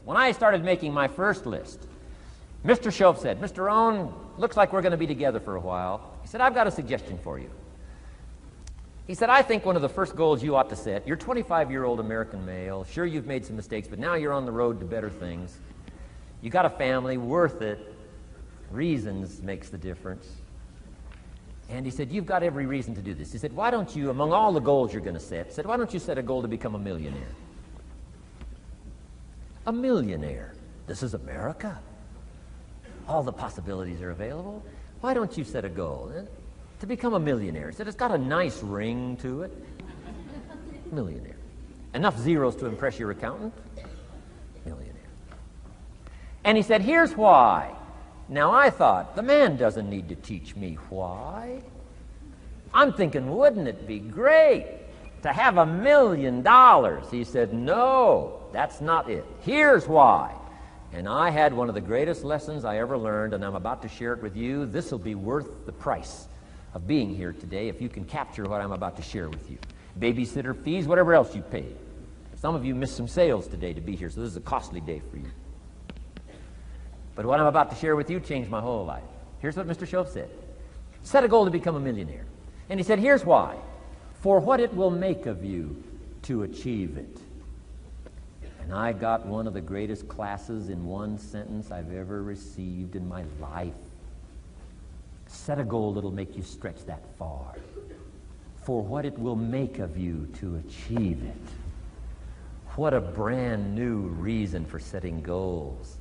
When I started making my first list, Mr. Shoaff said, "Mr. Rohn, looks like we're going to be together for a while." He said, "I've got a suggestion for you." He said, "I think one of the first goals you ought to set, you're a 25-year-old American male. Sure, you've made some mistakes, but now you're on the road to better things. You got a family, worth it. Reasons makes the difference." And he said, "You've got every reason to do this." He said, "Why don't you, among all the goals you're going to set, why don't you set a goal to become a millionaire?" A millionaire. This is America. All the possibilities are available. Why don't you set a goal to become a millionaire? He said, "It's got a nice ring to it." Millionaire. Enough zeros to impress your accountant? Millionaire. And he said, "Here's why." Now I thought, the man doesn't need to teach me why. I'm thinking, wouldn't it be great to have $1 million? He said, "No, that's not it. Here's why." And I had one of the greatest lessons I ever learned, and I'm about to share it with you. This will be worth the price of being here today if you can capture what I'm about to share with you. Babysitter fees, whatever else you paid. Some of you missed some sales today to be here, so this is a costly day for you. But what I'm about to share with you changed my whole life. Here's what Mr. Shoaff said. Set a goal to become a millionaire. And he said, here's why. For what it will make of you to achieve it. And I got one of the greatest classes in one sentence I've ever received in my life. Set a goal that'll make you stretch that far. For what it will make of you to achieve it. What a brand new reason for setting goals.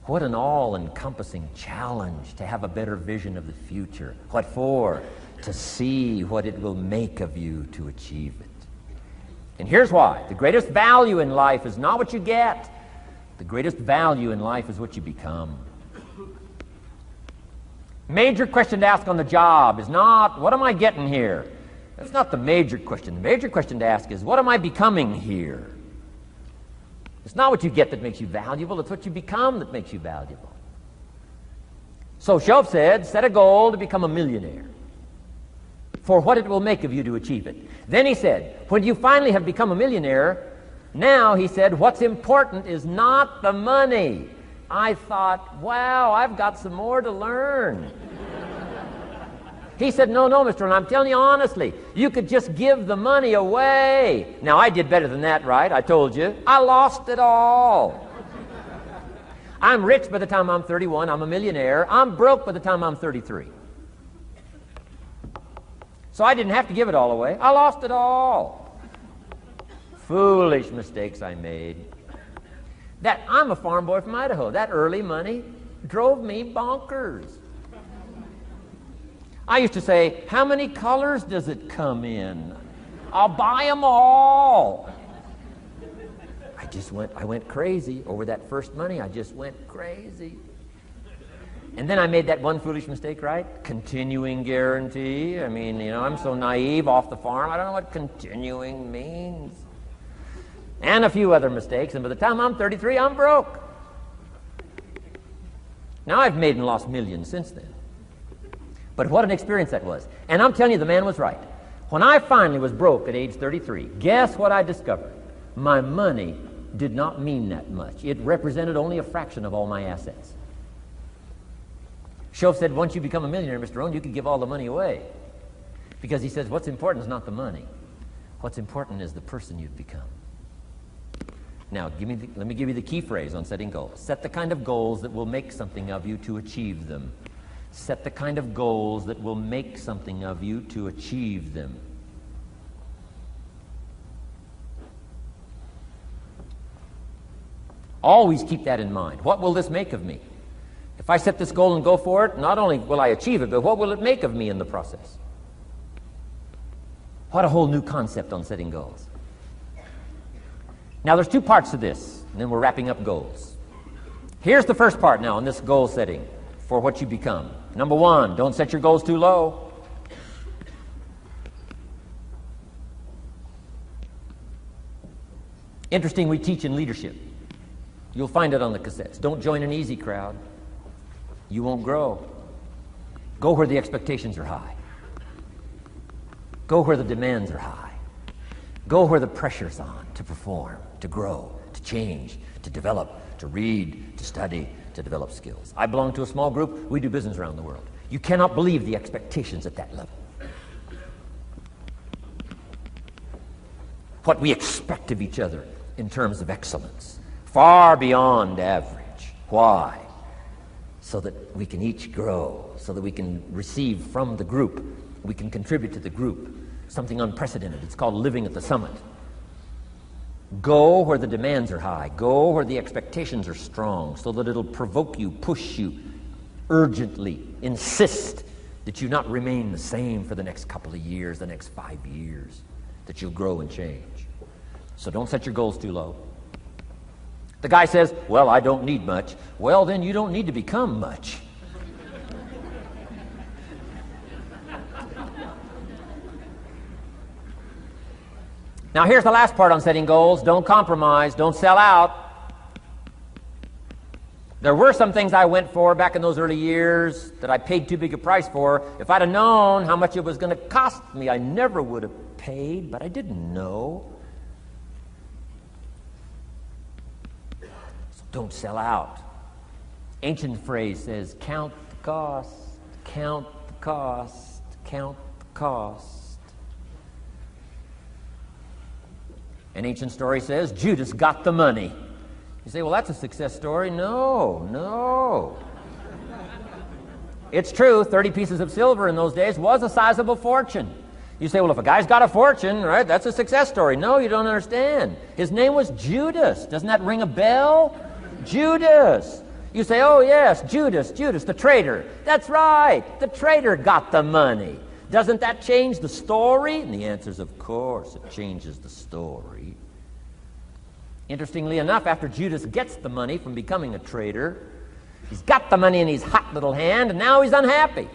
What an all-encompassing challenge to have a better vision of the future. What for? To see what it will make of you to achieve it. And here's why. The greatest value in life is not what you get. The greatest value in life is what you become. Major question to ask on the job is not, what am I getting here? That's not the major question. The major question to ask is, what am I becoming here? It's not what you get that makes you valuable, it's what you become that makes you valuable. So Shoaff said, set a goal to become a millionaire. For what it will make of you to achieve it. Then he said, when you finally have become a millionaire, now, he said, what's important is not the money. I thought, wow, I've got some more to learn. He said, no, Mr. Rohn, I'm telling you honestly, you could just give the money away. Now, I did better than that, right? I told you. I lost it all. I'm rich by the time I'm 31. I'm a millionaire. I'm broke by the time I'm 33. So I didn't have to give it all away. I lost it all. Foolish mistakes I made. I'm a farm boy from Idaho. That early money drove me bonkers. I used to say, how many colors does it come in? I'll buy them all. I went crazy over that first money. I just went crazy. And then I made that one foolish mistake, right? Continuing guarantee. I mean, I'm so naive off the farm. I don't know what continuing means. And a few other mistakes. And by the time I'm 33, I'm broke. Now I've made and lost millions since then. But what an experience that was. And I'm telling you, the man was right. When I finally was broke at age 33, guess what I discovered? My money did not mean that much. It represented only a fraction of all my assets. Shoaff said, once you become a millionaire, Mr. Rohn, you can give all the money away. Because he says, what's important is not the money. What's important is the person you've become. Now, let me give you the key phrase on setting goals. Set the kind of goals that will make something of you to achieve them. Set the kind of goals that will make something of you to achieve them. Always keep that in mind. What will this make of me? If I set this goal and go for it, not only will I achieve it, but what will it make of me in the process? What a whole new concept on setting goals. Now, there's two parts to this, and then we're wrapping up goals. Here's the first part now on this goal setting for what you become. Number one, don't set your goals too low. Interesting, we teach in leadership. You'll find it on the cassettes. Don't join an easy crowd. You won't grow. Go where the expectations are high. Go where the demands are high. Go where the pressure's on to perform, to grow, to to change, to develop, to read, to study, to develop skills. I belong to a small group. We do business around the world. You cannot believe the expectations at that level. What we expect of each other in terms of excellence, far beyond average. Why? So that we can each grow, so that we can receive from the group, we can contribute to the group, something unprecedented. It's called living at the summit. Go where the demands are high. Go where the expectations are strong, so that it'll provoke you, push you, urgently insist that you not remain the same for the next couple of years, the next 5 years, that you'll grow and change. So don't set your goals too low. The guy says, well, I don't need much. Well, then you don't need to become much. Now, here's the last part on setting goals. Don't compromise. Don't sell out. There were some things I went for back in those early years that I paid too big a price for. If I'd have known how much it was going to cost me, I never would have paid, but I didn't know. So don't sell out. Ancient phrase says, count the cost, count the cost, count the cost. An ancient story says, Judas got the money. You say, well, that's a success story. No. It's true, 30 pieces of silver in those days was a sizable fortune. You say, well, if a guy's got a fortune, right, that's a success story. No, you don't understand. His name was Judas. Doesn't that ring a bell? Judas. You say, oh, yes, Judas, the traitor. That's right, the traitor got the money. Doesn't that change the story? And the answer is, of course, it changes the story. Interestingly enough, after Judas gets the money from becoming a traitor, he's got the money in his hot little hand, and now he's unhappy.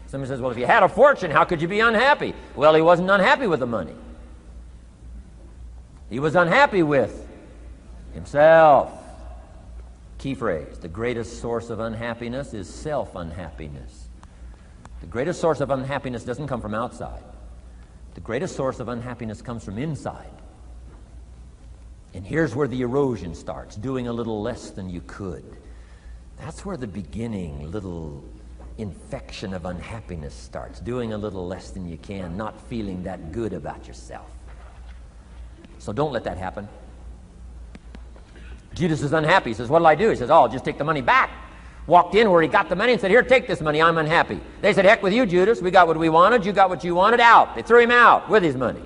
Somebody says, well, if you had a fortune, how could you be unhappy? Well, he wasn't unhappy with the money. He was unhappy with himself. Key phrase, the greatest source of unhappiness is self-unhappiness. The greatest source of unhappiness doesn't come from outside. The greatest source of unhappiness comes from inside. And here's where the erosion starts, doing a little less than you could. That's where the beginning little infection of unhappiness starts, doing a little less than you can, not feeling that good about yourself. So don't let that happen. Judas is unhappy. He says, what'll I do? He says, oh, I'll just take the money back. Walked in where he got the money and said, here, take this money, I'm unhappy. They said, heck with you, Judas. We got what we wanted, you got what you wanted, out. They threw him out with his money.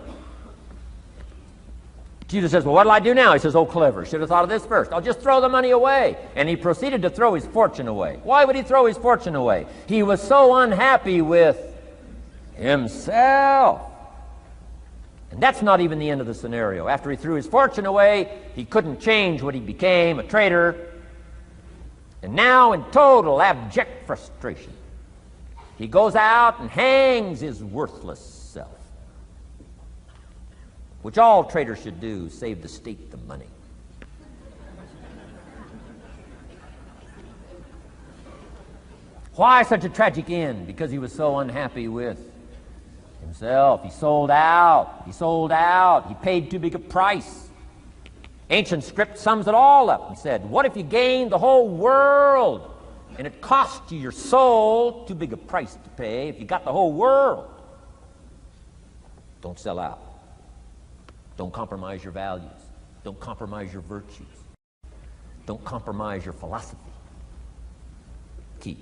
Judas says, well, what'll I do now? He says, oh, clever. Should have thought of this first. I'll just throw the money away. And he proceeded to throw his fortune away. Why would he throw his fortune away? He was so unhappy with himself. And that's not even the end of the scenario. After he threw his fortune away, he couldn't change what he became, a traitor. And now, in total abject frustration, he goes out and hangs his worthless self. Which all traitors should do, save the state the money. Why such a tragic end? Because he was so unhappy with himself. He sold out. He paid too big a price. Ancient script sums it all up. He said, what if you gained the whole world and it cost you your soul? Too big a price to pay if you got the whole world. Don't sell out. Don't compromise your values. Don't compromise your virtues. Don't compromise your philosophy. Key.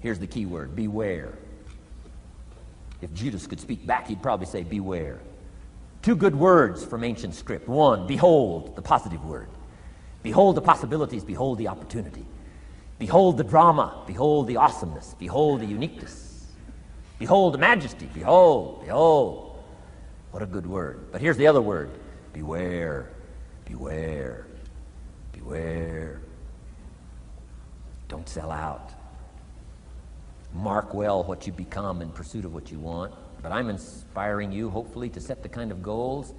Here's the key word, beware. If Judas could speak back, he'd probably say beware. Two good words from ancient script. One, behold, the positive word. Behold the possibilities, behold the opportunity. Behold the drama, behold the awesomeness, behold the uniqueness. Behold the majesty, behold. What a good word. But here's the other word, beware, beware, beware. Don't sell out. Mark well what you become in pursuit of what you want. But I'm inspiring you, hopefully, to set the kind of goals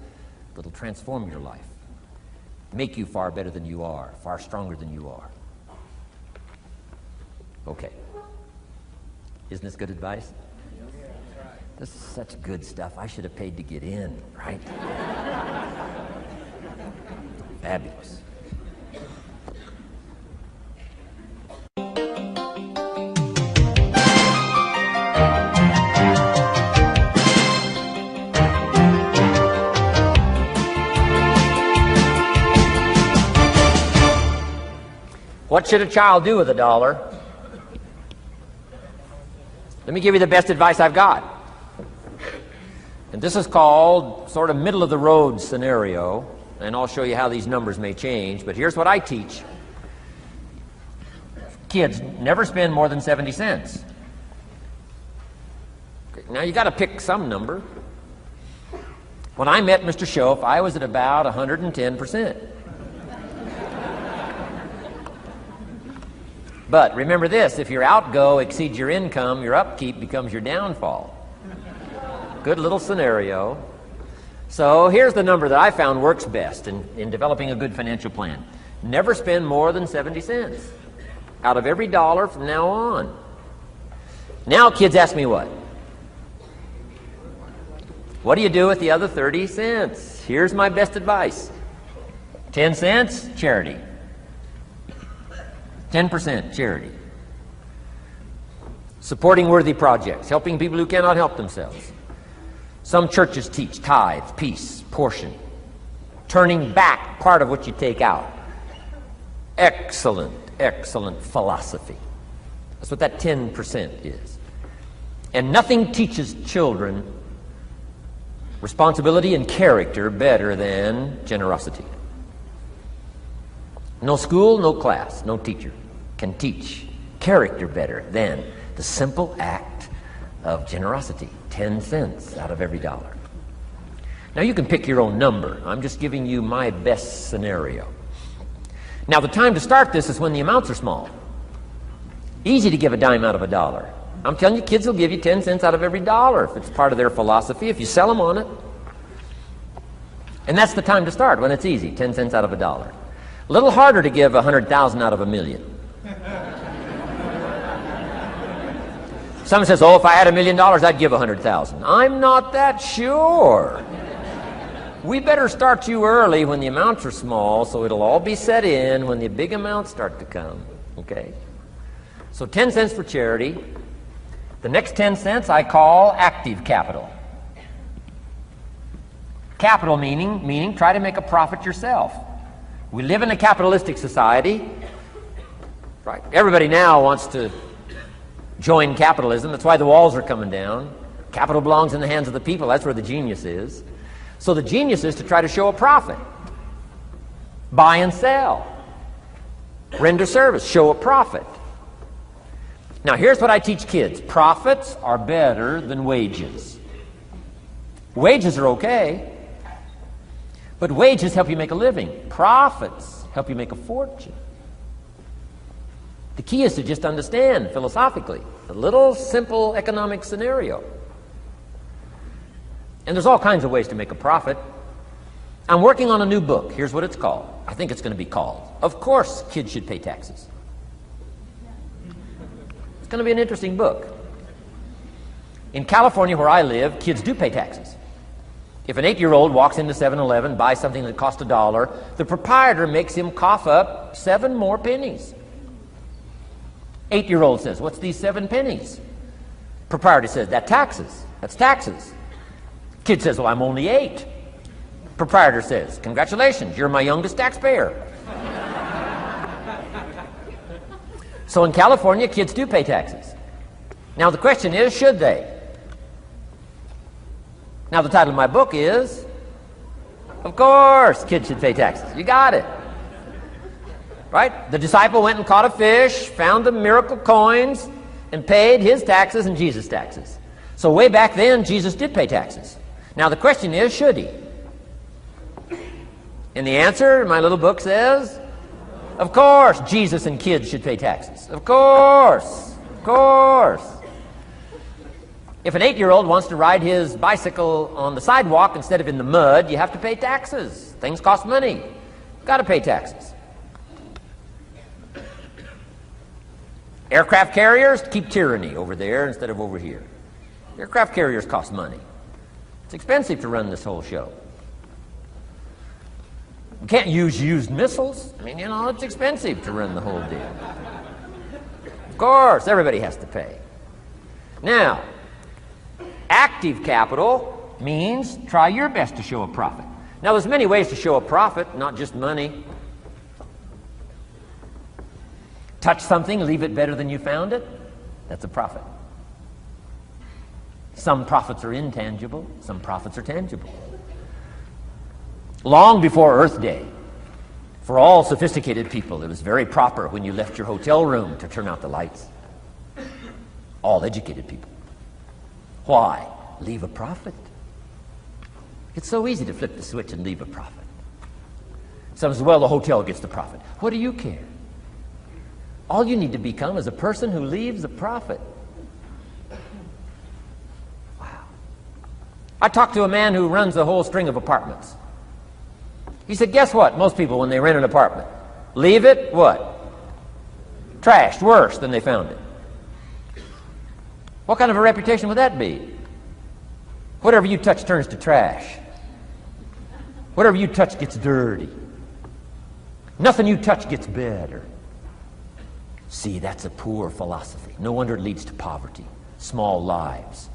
that'll transform your life, make you far better than you are, far stronger than you are. Okay. Isn't this good advice? This is such good stuff. I should have paid to get in, right? Fabulous. What should a child do with $1? Let me give you the best advice I've got. And this is called sort of middle of the road scenario, and I'll show you how these numbers may change, but here's what I teach. Kids, never spend more than 70 cents. Okay, now you got to pick some number. When I met Mr. Schoaf, I was at about 110%. But remember this, if your outgo exceeds your income, your upkeep becomes your downfall. Good little scenario. So here's the number that I found works best in developing a good financial plan. Never spend more than 70 cents out of every dollar from now on. Now kids ask me what? What do you do with the other 30 cents? Here's my best advice. 10 cents, charity. 10% charity. Supporting worthy projects, helping people who cannot help themselves. Some churches teach tithe, peace, portion, turning back part of what you take out. Excellent, excellent philosophy. That's what that 10% is. And nothing teaches children responsibility and character better than generosity. No school, no class, no teacher can teach character better than the simple act of generosity. 10 cents out of every dollar. Now you can pick your own number. I'm just giving you my best scenario. Now the time to start this is when the amounts are small. Easy to give a dime out of $1. I'm telling you, kids will give you 10 cents out of every dollar if it's part of their philosophy, if you sell them on it. And that's the time to start, when it's easy, 10 cents out of $1. A little harder to give 100,000 out of 1,000,000. Someone says, oh, if I had $1 million, I'd give 100,000. I'm not that sure. We better start you early when the amounts are small, so it'll all be set in when the big amounts start to come. Okay? So 10 cents for charity. The next 10 cents I call active capital. Capital meaning try to make a profit yourself. We live in a capitalistic society. Right? Everybody now wants to join capitalism. That's why the walls are coming down. Capital belongs in the hands of the people. That's where the genius is. So the genius is to try to show a profit. Buy and sell. Render service. Show a profit. Now here's what I teach kids. Profits are better than wages. Wages are okay, but wages help you make a living. Profits help you make a fortune. The key is to just understand philosophically a little simple economic scenario. And there's all kinds of ways to make a profit. I'm working on a new book. Here's what it's called. I think it's going to be called, Of Course Kids Should Pay Taxes. It's going to be an interesting book. In California, where I live, kids do pay taxes. If an 8-year-old walks into 7-Eleven, buys something that cost $1, the proprietor makes him cough up 7 more pennies. 8-year-old says, what's these 7 pennies? Proprietor says, that's taxes. That's taxes. Kid says, well, I'm only 8. Proprietor says, congratulations, you're my youngest taxpayer. So in California, kids do pay taxes. Now the question is, should they? Now the title of my book is, Of Course Kids Should Pay Taxes. You got it. Right? The disciple went and caught a fish, found the miracle coins, and paid his taxes and Jesus' taxes. So way back then, Jesus did pay taxes. Now the question is, should he? And the answer in my little book says, of course Jesus and kids should pay taxes. Of course. Of course. If an 8-year-old wants to ride his bicycle on the sidewalk instead of in the mud, you have to pay taxes. Things cost money. Got to pay taxes. Aircraft carriers keep tyranny over there instead of over here. Aircraft carriers cost money. It's expensive to run this whole show. You can't use used missiles. I mean, it's expensive to run the whole deal. Of course, everybody has to pay. Now, active capital means try your best to show a profit. Now, there's many ways to show a profit, not just money. Touch something, leave it better than you found it. That's a profit. Some profits are intangible, some profits are tangible. Long before Earth Day, for all sophisticated people, it was very proper when you left your hotel room to turn out the lights. All educated people. Why? Leave a profit. It's so easy to flip the switch and leave a profit. Some say, well, the hotel gets the profit. What do you care? All you need to become is a person who leaves a profit. Wow. I talked to a man who runs a whole string of apartments. He said, guess what? Most people, when they rent an apartment, leave it, what? Trashed, worse than they found it. What kind of a reputation would that be? Whatever you touch turns to trash. Whatever you touch gets dirty. Nothing you touch gets better. See, that's a poor philosophy. No wonder it leads to poverty, small lives.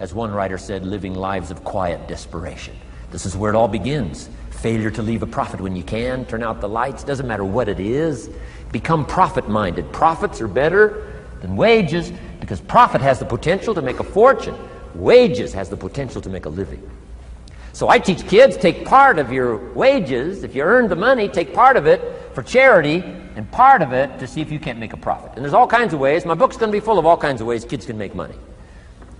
As one writer said, living lives of quiet desperation. This is where it all begins. Failure to leave a profit when you can, turn out the lights, doesn't matter what it is. Become profit-minded. Profits are better than wages because profit has the potential to make a fortune. Wages has the potential to make a living. So I teach kids, take part of your wages. If you earn the money, take part of it for charity and part of it to see if you can't make a profit. And there's all kinds of ways. My book's going to be full of all kinds of ways kids can make money.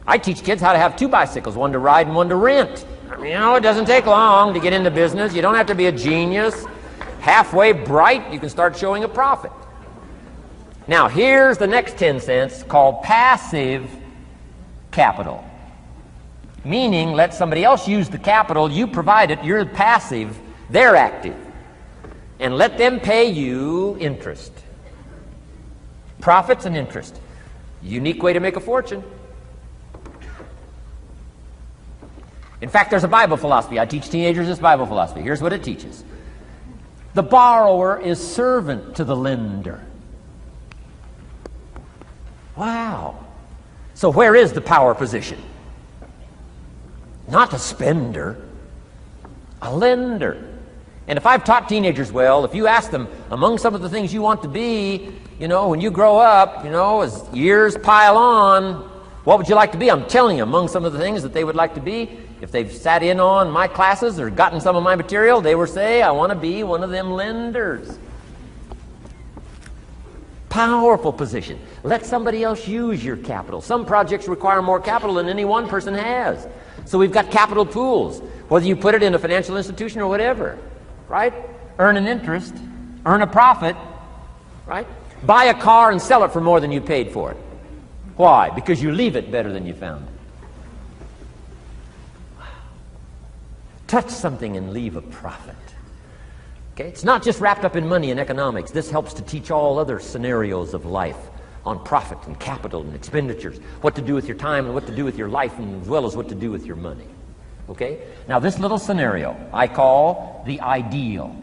I teach kids how to have 2 bicycles, one to ride and one to rent. I mean, it doesn't take long to get into business. You don't have to be a genius. Halfway bright, you can start showing a profit. Now, here's the next 10 cents called passive capital. Meaning, let somebody else use the capital, you provide it, you're passive, they're active. And let them pay you interest. Profits and interest. Unique way to make a fortune. In fact, there's a Bible philosophy. I teach teenagers this Bible philosophy. Here's what it teaches. The borrower is servant to the lender. Wow. So where is the power position? Not a spender, a lender. And if I've taught teenagers well, if you ask them, among some of the things you want to be, when you grow up, as years pile on, what would you like to be? I'm telling you, among some of the things that they would like to be, if they've sat in on my classes or gotten some of my material, they would say, I want to be one of them lenders. Powerful position. Let somebody else use your capital. Some projects require more capital than any one person has. So we've got capital pools, whether you put it in a financial institution or whatever, right? Earn an interest, earn a profit, right? Buy a car and sell it for more than you paid for it. Why? Because you leave it better than you found it. Touch something and leave a profit. Okay? It's not just wrapped up in money and economics. This helps to teach all other scenarios of life on profit and capital and expenditures, what to do with your time and what to do with your life, and as well as what to do with your money. Okay? Now, this little scenario I call the ideal.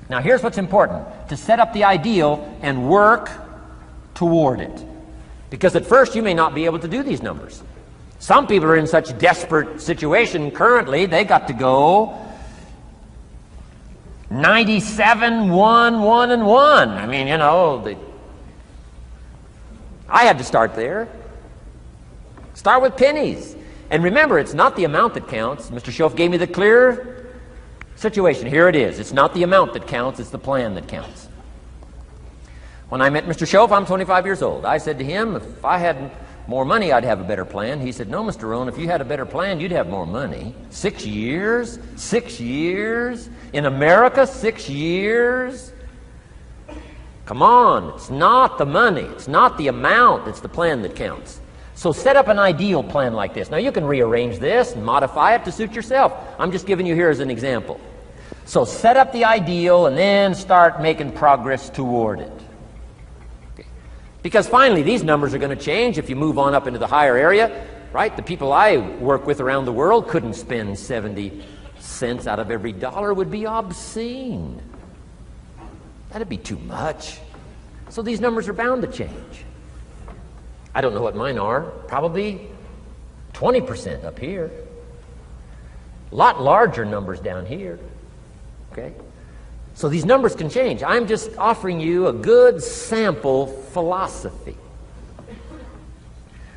Now, here's what's important. To set up the ideal and work toward it. Because at first you may not be able to do these numbers. Some people are in such desperate situation currently, they got to go 97, 1, 1, and 1. I mean, I had to start there. Start with pennies. And remember, it's not the amount that counts. Mr. Schoaf gave me the clear situation. Here it is. It's not the amount that counts, it's the plan that counts. When I met Mr. Schoaf, I'm 25 years old. I said to him, if I had more money, I'd have a better plan. He said, no, Mr. Rohn, if you had a better plan, you'd have more money. 6 years? 6 years? In America, 6 years? Come on, it's not the money, it's not the amount, it's the plan that counts. So set up an ideal plan like this. Now you can rearrange this and modify it to suit yourself. I'm just giving you here as an example. So set up the ideal and then start making progress toward it. Okay. Because finally these numbers are going to change if you move on up into the higher area, right? The people I work with around the world couldn't spend $70,000, cents out of every dollar would be obscene. That'd be too much. So these numbers are bound to change. I don't know what mine are. Probably 20% up here. A lot larger numbers down here. Okay? So these numbers can change. I'm just offering you a good sample philosophy.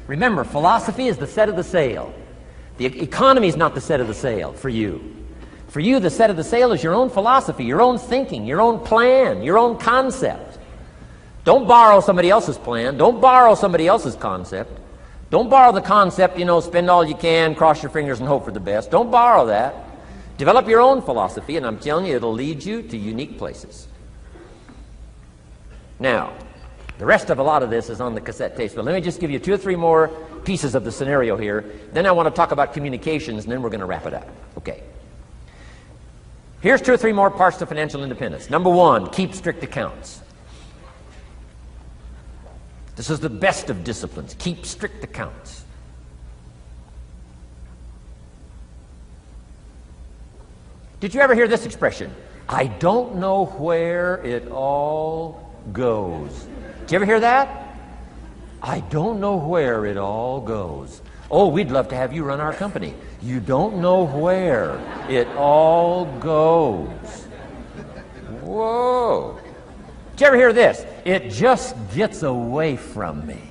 Remember, philosophy is the set of the sail. The economy is not the set of the sail for you. For you, the set of the sail is your own philosophy, your own thinking, your own plan, your own concept. Don't borrow somebody else's plan. Don't borrow somebody else's concept. Don't borrow the concept, spend all you can, cross your fingers and hope for the best. Don't borrow that. Develop your own philosophy, and I'm telling you, it'll lead you to unique places. Now, the rest of a lot of this is on the cassette tapes, but let me just give you 2 or 3 more pieces of the scenario here. Then I want to talk about communications, and then we're going to wrap it up. Okay. Here's 2 or 3 more parts to financial independence. Number 1, keep strict accounts. This is the best of disciplines. Keep strict accounts. Did you ever hear this expression? I don't know where it all goes. Did you ever hear that? I don't know where it all goes. Oh, we'd love to have you run our company. You don't know where it all goes. Whoa. Did you ever hear this? It just gets away from me.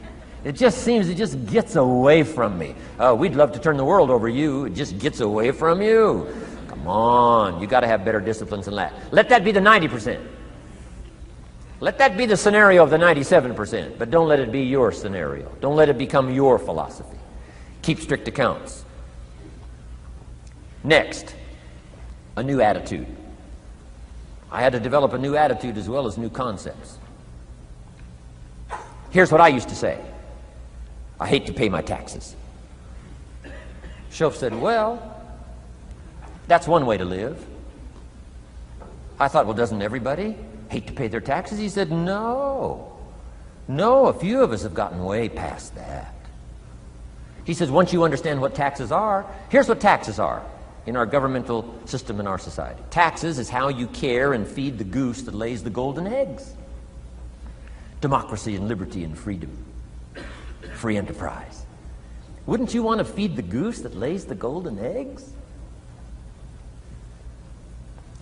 It just gets away from me. We'd love to turn the world over you. It just gets away from you. Come on. You got to have better disciplines than that. Let that be the 90%. Let that be the scenario of the 97%. But don't let it be your scenario. Don't let it become your philosophy. Keep strict accounts. Next, a new attitude. I had to develop a new attitude as well as new concepts. Here's what I used to say. I hate to pay my taxes. Shoaff said, well, that's one way to live. I thought, well, doesn't everybody hate to pay their taxes? He said, no. No, a few of us have gotten way past that. He says, once you understand what taxes are, here's what taxes are in our governmental system in our society. Taxes is how you care and feed the goose that lays the golden eggs. Democracy and liberty and freedom. Free enterprise. Wouldn't you want to feed the goose that lays the golden eggs?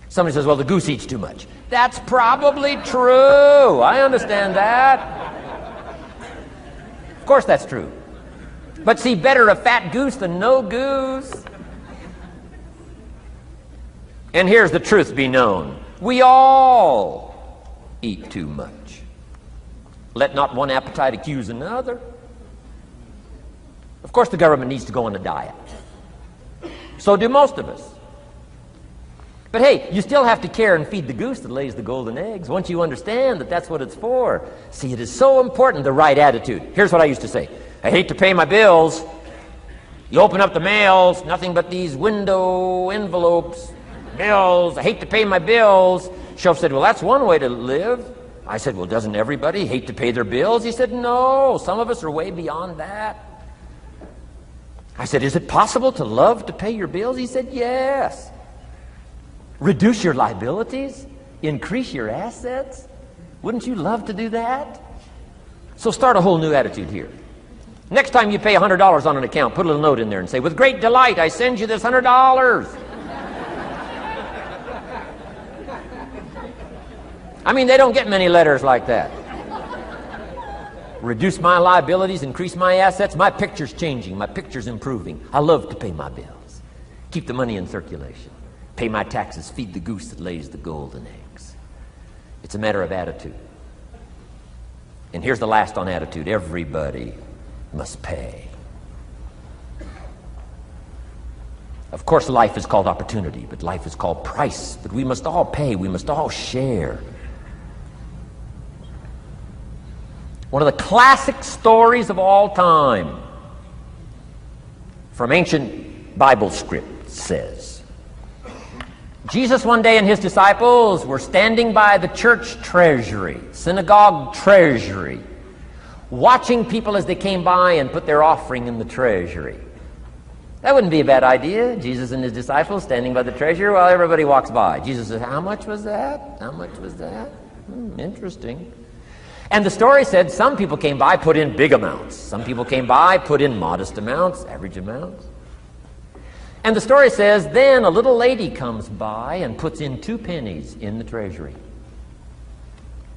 Somebody says, well, the goose eats too much. That's probably true. I understand that. Of course that's true. But see, better a fat goose than no goose. And here's the truth be known. We all eat too much. Let not one appetite accuse another. Of course the government needs to go on a diet. So do most of us. But hey, you still have to care and feed the goose that lays the golden eggs. Once you understand that that's what it's for. See, it is so important, the right attitude. Here's what I used to say. I hate to pay my bills. You open up the mails, nothing but these window envelopes. Bills. I hate to pay my bills. Shoaff said, well, that's one way to live. I said, well, doesn't everybody hate to pay their bills? He said, no, some of us are way beyond that. I said, is it possible to love to pay your bills? He said, yes. Reduce your liabilities? Increase your assets? Wouldn't you love to do that? So start a whole new attitude here. Next time you pay $100 on an account, put a little note in there and say, with great delight, I send you this $100. I mean, they don't get many letters like that. Reduce my liabilities, increase my assets. My picture's changing. My picture's improving. I love to pay my bills. Keep the money in circulation. Pay my taxes. Feed the goose that lays the golden eggs. It's a matter of attitude. And here's the last on attitude. Everybody must pay. Of course, life is called opportunity, but life is called price. But we must all pay. We must all share. One of the classic stories of all time from ancient Bible script says, Jesus one day and his disciples were standing by the church treasury, synagogue treasury, watching people as they came by and put their offering in the treasury. That wouldn't be a bad idea. Jesus and his disciples standing by the treasure while everybody walks by. Jesus says, how much was that? How much was that? Interesting. And the story said some people came by, put in big amounts. Some people came by, put in modest amounts, average amounts. And the story says, then a little lady comes by and puts in 2 pennies in the treasury.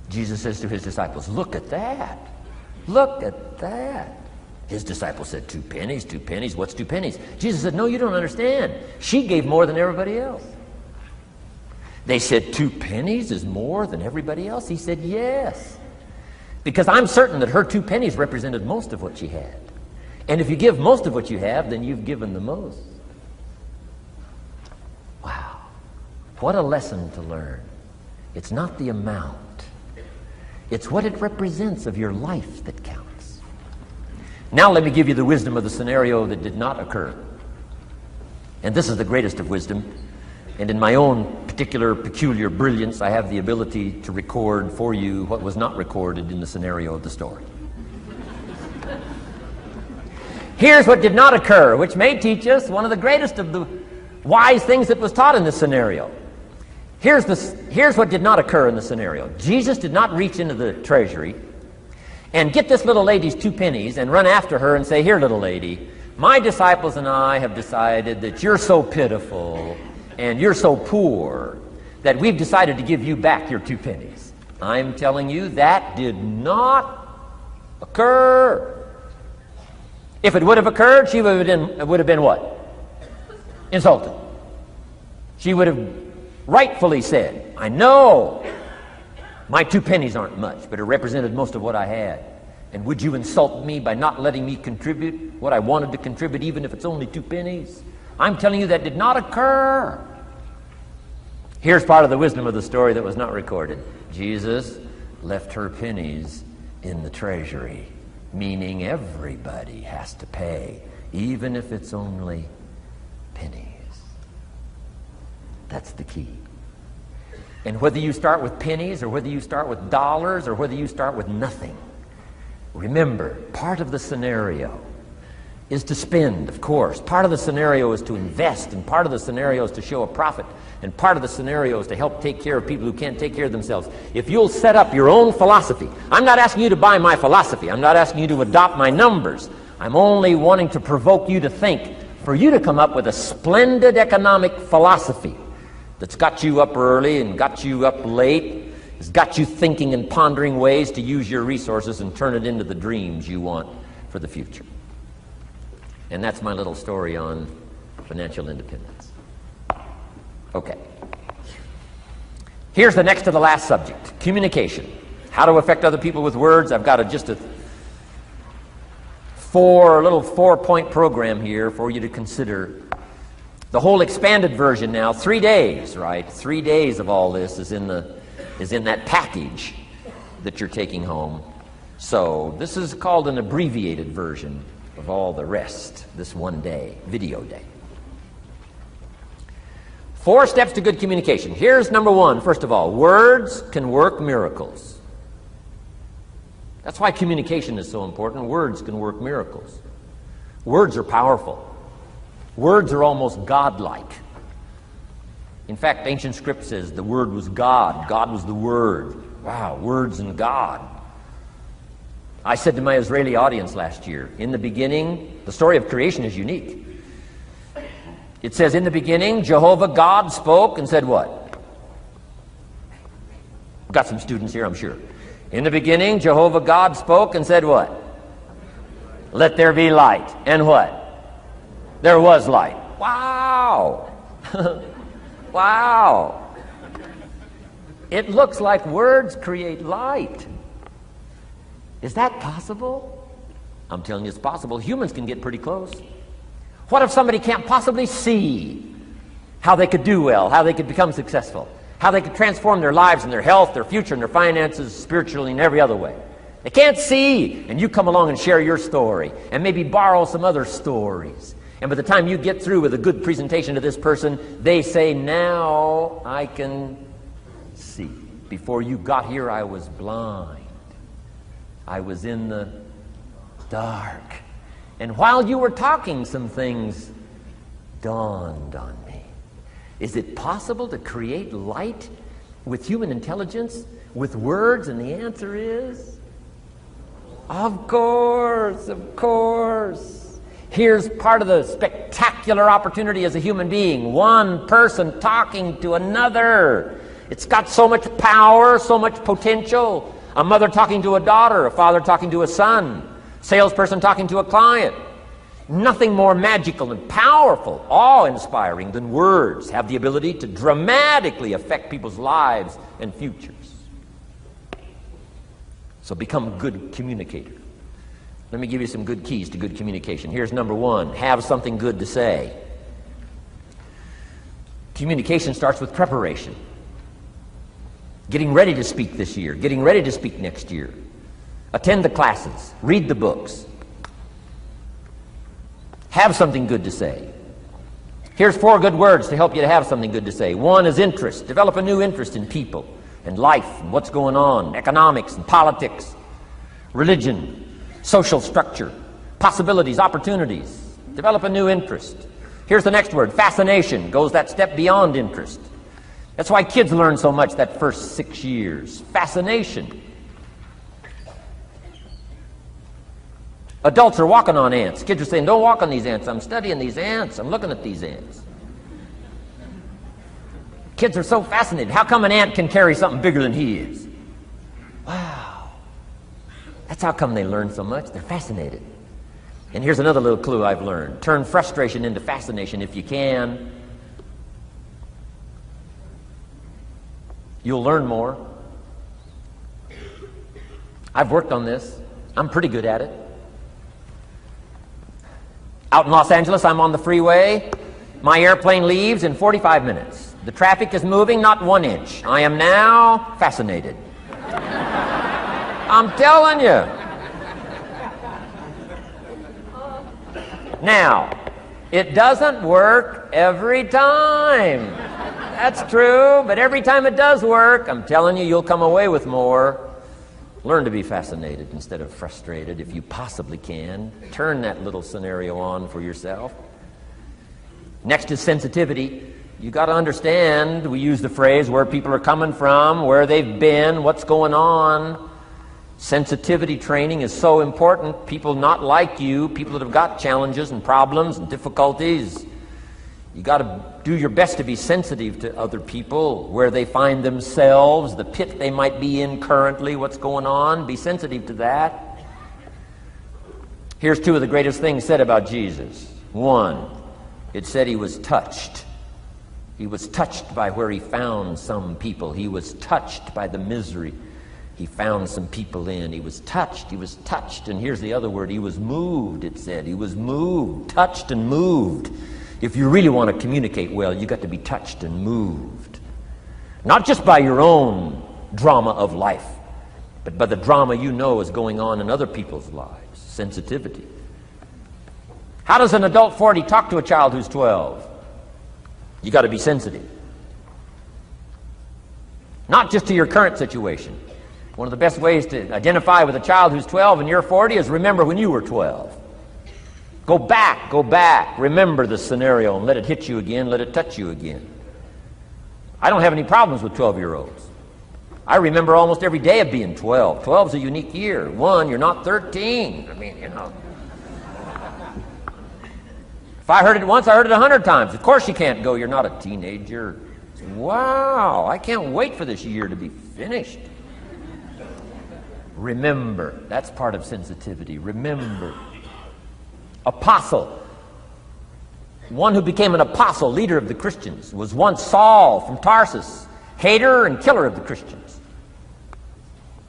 Jesus says to his disciples, look at that. Look at that. His disciples said, 2 pennies, 2 pennies, what's 2 pennies? Jesus said, no, you don't understand. She gave more than everybody else. They said, 2 pennies is more than everybody else? He said, yes. Because I'm certain that her 2 pennies represented most of what she had. And if you give most of what you have, then you've given the most. Wow. What a lesson to learn. It's not the amount. It's what it represents of your life that counts. Now let me give you the wisdom of the scenario that did not occur. And this is the greatest of wisdom. And in my own particular, peculiar brilliance, I have the ability to record for you what was not recorded in the scenario of the story. Here's what did not occur, which may teach us one of the greatest of the wise things that was taught in this scenario. Here's what did not occur in the scenario. Jesus did not reach into the treasury and get this little lady's 2 pennies and run after her and say, here, little lady, my disciples and I have decided that you're so pitiful and you're so poor that we've decided to give you back your 2 pennies. I'm telling you, that did not occur. If it would have occurred, she would have been what? Insulted. She would have rightfully said, I know my 2 pennies aren't much, but it represented most of what I had. And would you insult me by not letting me contribute what I wanted to contribute, even if it's only 2 pennies? I'm telling you that did not occur. Here's part of the wisdom of the story that was not recorded. Jesus left her pennies in the treasury, meaning everybody has to pay, even if it's only pennies. That's the key. And whether you start with pennies or whether you start with dollars or whether you start with nothing, remember, part of the scenario is to spend, of course. Part of the scenario is to invest, and part of the scenario is to show a profit, and part of the scenario is to help take care of people who can't take care of themselves. If you'll set up your own philosophy, I'm not asking you to buy my philosophy. I'm not asking you to adopt my numbers. I'm only wanting to provoke you to think, for you to come up with a splendid economic philosophy that's got you up early and got you up late, has got you thinking and pondering ways to use your resources and turn it into the dreams you want for the future. And that's my little story on financial independence. Okay. Here's the next to the last subject, communication. How to affect other people with words. I've got just a little 4-point program here for you to consider. The whole expanded version now, 3 days, right? 3 days of all this is in that package that you're taking home. So this is called an abbreviated version of all the rest, this 1 day, video day. 4 steps to good communication. Here's number 1, first of all, words can work miracles. That's why communication is so important. Words can work miracles. Words are powerful. Words are almost godlike. In fact, ancient script says the Word was God. God was the Word. Wow, words and God. I said to my Israeli audience last year, in the beginning, the story of creation is unique. It says, in the beginning, Jehovah God spoke and said what? We've got some students here, I'm sure. In the beginning, Jehovah God spoke and said what? Let there be light. And what? There was light. Wow! Wow! It looks like words create light. Is that possible? I'm telling you it's possible. Humans can get pretty close. What if somebody can't possibly see how they could do well, how they could become successful, how they could transform their lives and their health, their future, and their finances, spiritually, and every other way? They can't see, and you come along and share your story, and maybe borrow some other stories. And by the time you get through with a good presentation to this person, they say, now I can see. Before you got here, I was blind. I was in the dark. And while you were talking, some things dawned on me. Is it possible to create light with human intelligence, with words? And the answer is, of course, of course. Here's part of the spectacular opportunity as a human being. One person talking to another. It's got so much power, so much potential. A mother talking to a daughter, a father talking to a son, salesperson talking to a client. Nothing more magical and powerful, awe-inspiring than words have the ability to dramatically affect people's lives and futures. So become a good communicator. Let me give you some good keys to good communication. Here's number one: have something good to say. Communication starts with preparation. Getting ready to speak this year, getting ready to speak next year. Attend the classes, read the books. Have something good to say. Here's 4 good words to help you to have something good to say. 1 is interest. Develop a new interest in people and life and what's going on, economics and politics, religion, social structure, possibilities, opportunities. Develop a new interest. Here's the next word: fascination. Goes that step beyond interest. That's why kids learn so much that first 6 years. Fascination. Adults are walking on ants. Kids are saying, don't walk on these ants. I'm studying these ants. I'm looking at these ants. Kids are so fascinated. How come an ant can carry something bigger than he is? Wow. That's how come they learn so much. They're fascinated. And here's another little clue I've learned. Turn frustration into fascination if you can. You'll learn more. I've worked on this. I'm pretty good at it. Out in Los Angeles, I'm on the freeway. My airplane leaves in 45 minutes. The traffic is moving not 1 inch. I am now fascinated. I'm telling you. Now, it doesn't work every time. That's true, but every time it does work, I'm telling you, you'll come away with more. Learn to be fascinated instead of frustrated if you possibly can. Turn that little scenario on for yourself. Next is sensitivity. You got to understand, we use the phrase, where people are coming from, where they've been, what's going on. Sensitivity training is so important. People not like you, people that have got challenges and problems and difficulties, you got to do your best to be sensitive to other people, where they find themselves, the pit they might be in currently, what's going on. Be sensitive to that. Here's 2 of the greatest things said about Jesus. 1, it said he was touched. He was touched by where he found some people. He was touched by the misery he found some people in. He was touched. He was touched. And here's the other word. He was moved, it said. He was moved, touched and moved. If you really want to communicate well, you got to be touched and moved. Not just by your own drama of life, but by the drama you know is going on in other people's lives. Sensitivity. How does an adult 40 talk to a child who's 12? You got to be sensitive. Not just to your current situation. One of the best ways to identify with a child who's 12 and you're 40 is remember when you were 12. Go back, remember the scenario and let it hit you again, let it touch you again. I don't have any problems with 12-year-olds. I remember almost every day of being 12. 12's a unique year. 1, you're not 13. I mean, you know. If I heard it once, I heard it 100 times. Of course you can't go, you're not a teenager. Wow, I can't wait for this year to be finished. Remember, that's part of sensitivity. Remember. Apostle. One who became an apostle, leader of the Christians, was once Saul from Tarsus, hater and killer of the Christians.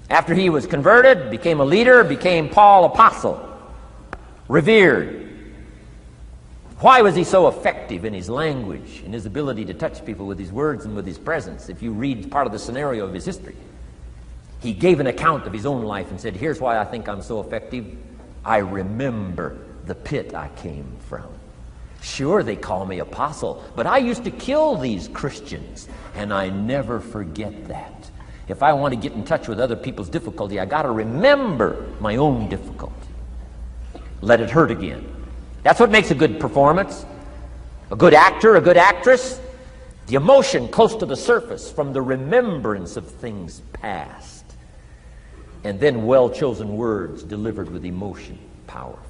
After he was converted, became a leader, became Paul apostle, revered. Why was he so effective in his language, in his ability to touch people with his words and with his presence? If you read part of the scenario of his history, he gave an account of his own life and said, here's why I think I'm so effective. I remember the pit I came from. Sure, they call me apostle, but I used to kill these Christians, and I never forget that. If I want to get in touch with other people's difficulty, I got to remember my own difficulty. Let it hurt again. That's what makes a good performance. A good actor, a good actress, the emotion close to the surface from the remembrance of things past. And then well-chosen words delivered with emotion, powerful.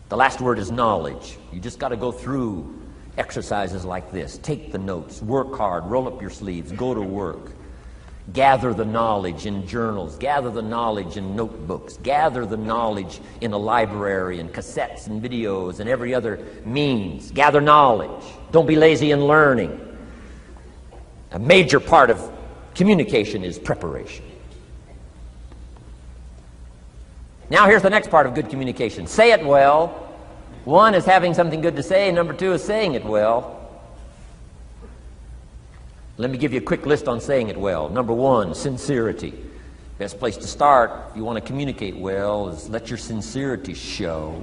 The last word is knowledge. You just got to go through exercises like this. Take the notes, work hard, roll up your sleeves, go to work. Gather the knowledge in journals, gather the knowledge in notebooks, gather the knowledge in a library and cassettes and videos and every other means. Gather knowledge. Don't be lazy in learning. A major part of communication is preparation. Now here's the next part of good communication. Say it well. One is having something good to say, and number two is saying it well. Let me give you a quick list on saying it well. Number one, sincerity. Best place to start if you want to communicate well is let your sincerity show.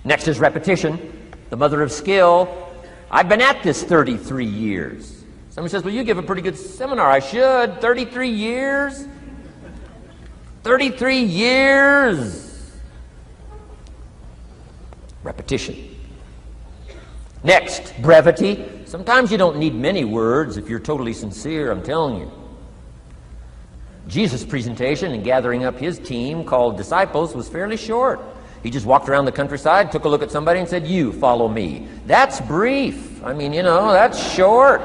Next is repetition, the mother of skill. I've been at this 33 years. Someone says, well, you give a pretty good seminar. I should. 33 years? 33 years. Repetition. Next, brevity. Sometimes you don't need many words if you're totally sincere, I'm telling you. Jesus' presentation in gathering up his team called disciples was fairly short. He just walked around the countryside, took a look at somebody and said, you follow me. That's brief. I mean, that's short.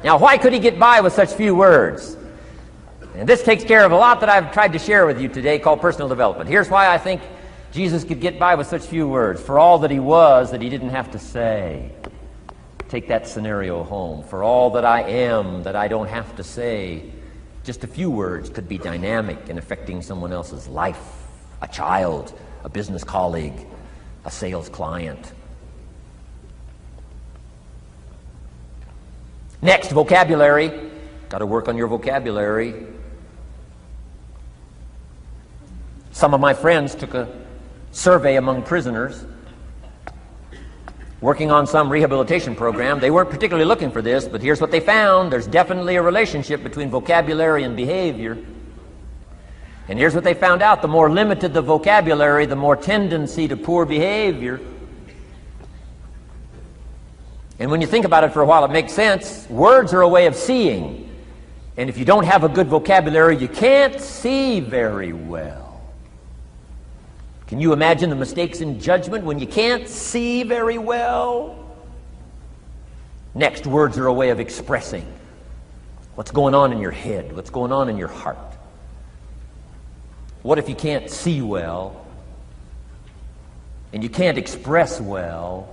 Now, why could he get by with such few words? And this takes care of a lot that I've tried to share with you today called personal development. Here's why I think Jesus could get by with such few words. For all that he was, that he didn't have to say. Take that scenario home. For all that I am, that I don't have to say. Just a few words could be dynamic in affecting someone else's life. A child, a business colleague, a sales client. Next, vocabulary. Got to work on your vocabulary. Some of my friends took a survey among prisoners working on some rehabilitation program. They weren't particularly looking for this, but here's what they found. There's definitely a relationship between vocabulary and behavior. And here's what they found out. The more limited the vocabulary, the more tendency to poor behavior. And when you think about it for a while, it makes sense. Words are a way of seeing. And if you don't have a good vocabulary, you can't see very well. Can you imagine the mistakes in judgment when you can't see very well? Next, words are a way of expressing what's going on in your head, what's going on in your heart. What if you can't see well and you can't express well?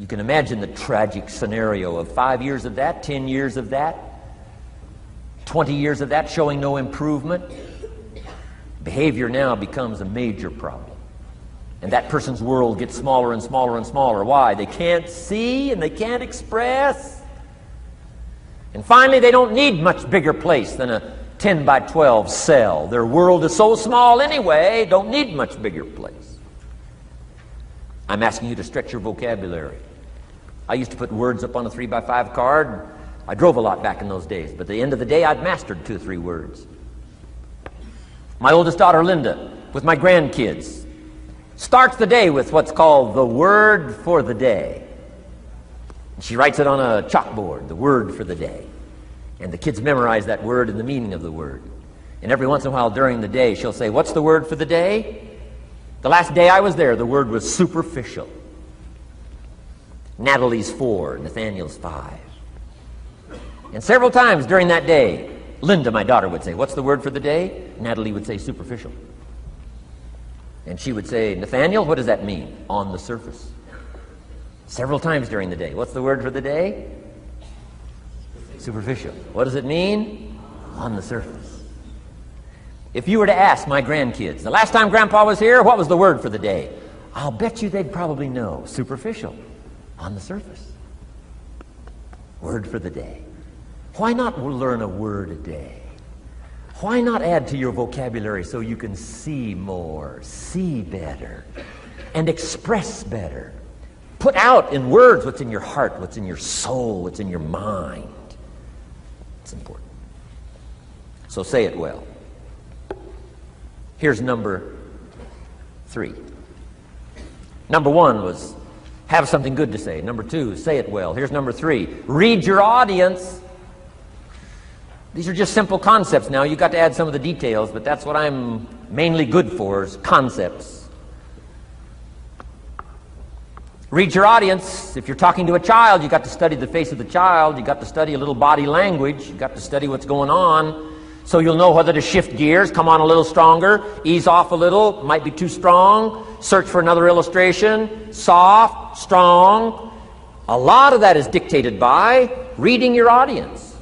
You can imagine the tragic scenario of 5 years of that, 10 years of that, 20 years of that showing no improvement. Behavior now becomes a major problem. And that person's world gets smaller and smaller and smaller. Why? They can't see and they can't express. And finally, they don't need much bigger place than a 10 by 12 cell. Their world is so small anyway, don't need much bigger place. I'm asking you to stretch your vocabulary. I used to put words up on a 3 by 5 card. I drove a lot back in those days, but at the end of the day, I'd mastered 2 or 3 words. My oldest daughter, Linda, with my grandkids, starts the day with what's called the word for the day. She writes it on a chalkboard, the word for the day. And the kids memorize that word and the meaning of the word. And every once in a while during the day, she'll say, what's the word for the day? The last day I was there, the word was superficial. Natalie's 4, Nathaniel's 5. And several times during that day, Linda, my daughter, would say, what's the word for the day? Natalie would say, superficial. And she would say, Nathaniel, what does that mean? On the surface. Several times during the day. What's the word for the day? Superficial. What does it mean? On the surface. If you were to ask my grandkids, the last time Grandpa was here, what was the word for the day? I'll bet you they'd probably know. Superficial. On the surface. Word for the day. Why not learn a word a day? Why not add to your vocabulary so you can see more, see better, and express better? Put out in words what's in your heart, what's in your soul, what's in your mind. It's important. So say it well. Here's number 3. Number 1 was have something good to say. Number 2, say it well. Here's number 3, read your audience. These are just simple concepts now. You've got to add some of the details, but that's what I'm mainly good for, is concepts. Read your audience. If you're talking to a child, you've got to study the face of the child. You've got to study a little body language. You've got to study what's going on, so you'll know whether to shift gears, come on a little stronger, ease off a little, might be too strong, search for another illustration, soft, strong. A lot of that is dictated by reading your audience.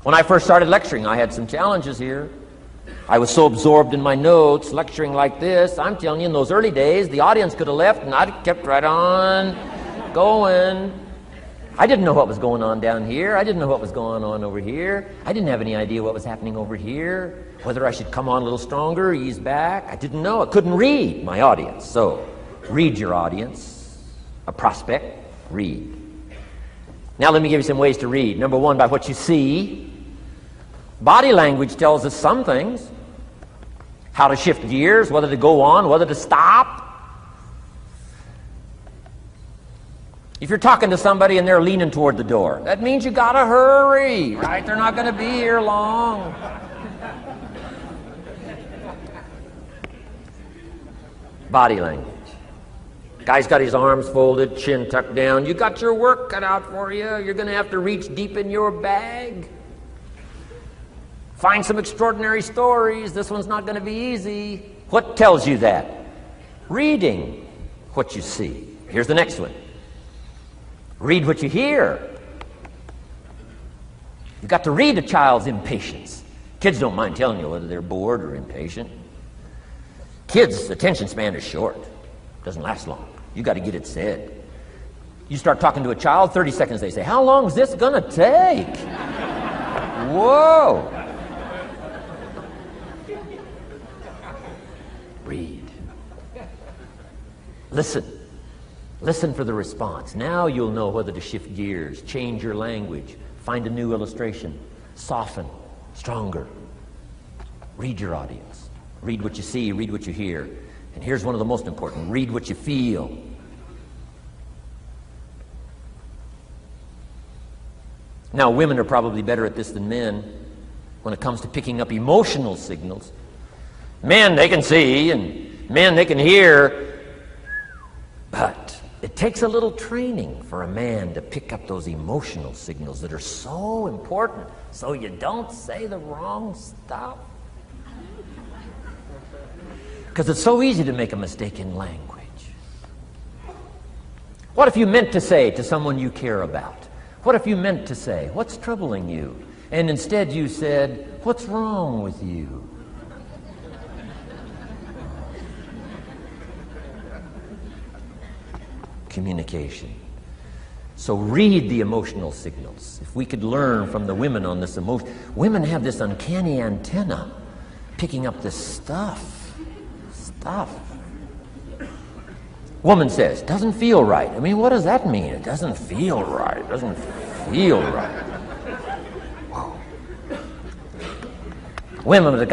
When I first started lecturing, I had some challenges here. I was so absorbed in my notes, lecturing like this. I'm telling you, in those early days, the audience could have left and I'd kept right on going. I didn't know what was going on down here. I didn't know what was going on over here. I didn't have any idea what was happening over here, whether I should come on a little stronger, ease back. I didn't know. I couldn't read my audience. So, read your audience. A prospect, read. Now let me give you some ways to read. Number 1, by what you see. Body language tells us some things. How to shift gears, whether to go on, whether to stop. If you're talking to somebody and they're leaning toward the door, that means you gotta hurry, right? They're not gonna be here long. Body language. Guy's got his arms folded, chin tucked down. You got your work cut out for you. You're gonna have to reach deep in your bag. Find some extraordinary stories. This one's not going to be easy. What tells you that? Reading what you see. Here's the next one. Read what you hear. You've got to read a child's impatience. Kids don't mind telling you whether they're bored or impatient. Kids' attention span is short. Doesn't last long. You've got to get it said. You start talking to a child, 30 seconds they say, "How long is this going to take?" Whoa. Read. Listen. Listen for the response. Now you'll know whether to shift gears, change your language, find a new illustration, soften, stronger. Read your audience. Read what you see, read what you hear. And here's one of the most important. Read what you feel. Now, women are probably better at this than men when it comes to picking up emotional signals. Men, they can see, and men, they can hear, but it takes a little training for a man to pick up those emotional signals that are so important, so you don't say the wrong stuff. Because it's so easy to make a mistake in language. What if you meant to say to someone you care about? What if you meant to say, "What's troubling you?" And instead you said, "What's wrong with you?" Communication. So read the emotional signals. If we could learn from the women on this emotion. Women have this uncanny antenna picking up this stuff. Woman says, "Doesn't feel right." I mean, what does that mean? It doesn't feel right. It doesn't feel right. Whoa. Women have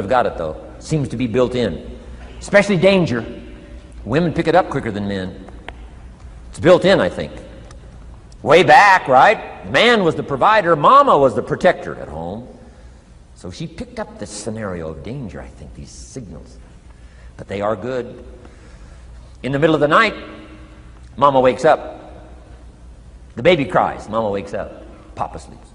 got it though. Seems to be built in. Especially danger. Women pick it up quicker than men. It's built in, I think. Way back, right? Man was the provider, mama was the protector at home. So she picked up this scenario of danger, I think, these signals. But they are good. In the middle of the night, mama wakes up. The baby cries, mama wakes up. Papa sleeps.